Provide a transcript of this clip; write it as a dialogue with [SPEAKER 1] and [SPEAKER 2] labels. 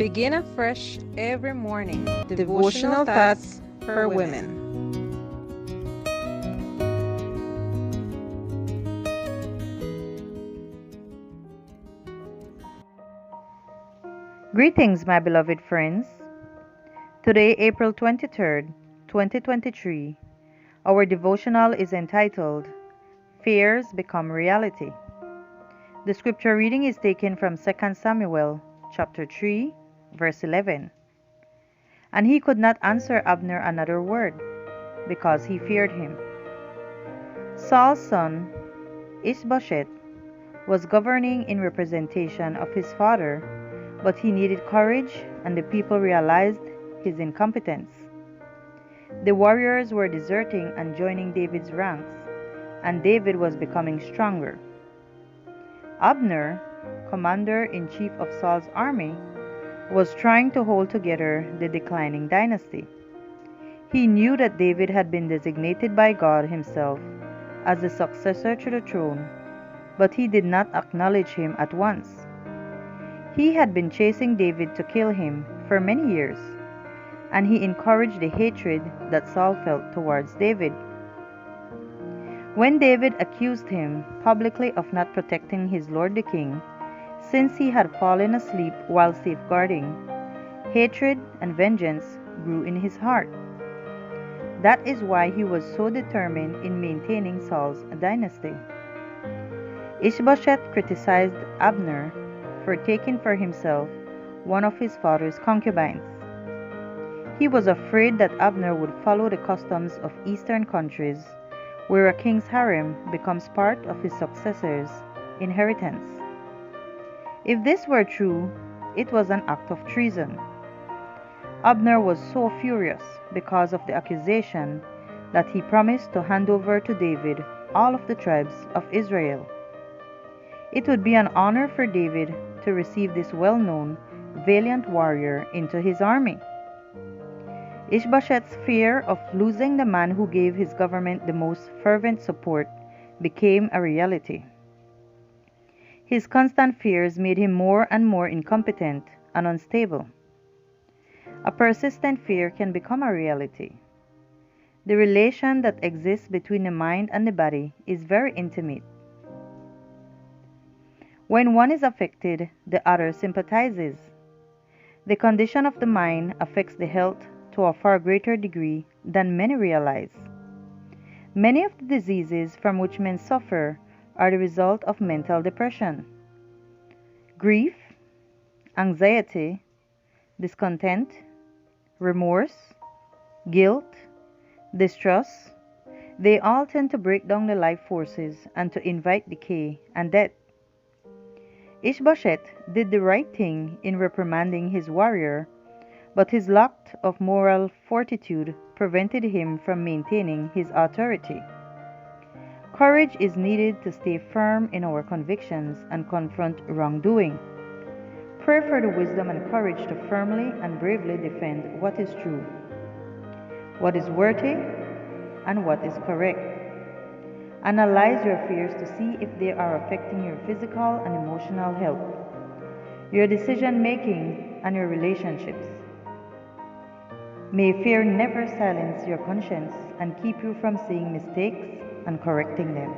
[SPEAKER 1] Begin afresh every morning. Devotional thoughts for women.
[SPEAKER 2] Greetings, my beloved friends. Today, April 23rd, 2023, our devotional is entitled Fears Become Reality. The scripture reading is taken from 2 Samuel chapter 3, verse 11. And he could not answer Abner another word, because he feared him. Saul's son, Ishbosheth, was governing in representation of his father, but he needed courage, and the people realized his incompetence. The warriors were deserting and joining David's ranks, and David was becoming stronger. Abner, commander-in-chief of Saul's army, was trying to hold together the declining dynasty. He knew that David had been designated by God himself as the successor to the throne, but he did not acknowledge him at once. He had been chasing David to kill him for many years, and he encouraged the hatred that Saul felt towards David. When David accused him publicly of not protecting his lord the king, since he had fallen asleep while safeguarding, hatred and vengeance grew in his heart. That is why he was so determined in maintaining Saul's dynasty. Ishbosheth criticized Abner for taking for himself one of his father's concubines. He was afraid that Abner would follow the customs of eastern countries, where a king's harem becomes part of his successor's inheritance. If this were true, it was an act of treason. Abner was so furious because of the accusation that he promised to hand over to David all of the tribes of Israel. It would be an honor for David to receive this well-known, valiant warrior into his army. Ishbosheth's fear of losing the man who gave his government the most fervent support became a reality. His constant fears made him more and more incompetent and unstable. A persistent fear can become a reality. The relation that exists between the mind and the body is very intimate. When one is affected, the other sympathizes. The condition of the mind affects the health to a far greater degree than many realize. Many of the diseases from which men suffer are the result of mental depression. Grief, anxiety, discontent, remorse, guilt, distrust, they all tend to break down the life forces and to invite decay and death. Ishbosheth did the right thing in reprimanding his warrior, but his lack of moral fortitude prevented him from maintaining his authority. Courage is needed to stay firm in our convictions and confront wrongdoing. Pray for the wisdom and courage to firmly and bravely defend what is true, what is worthy, and what is correct. Analyze your fears to see if they are affecting your physical and emotional health, your decision-making, and your relationships. May fear never silence your conscience and keep you from seeing mistakes and correcting them.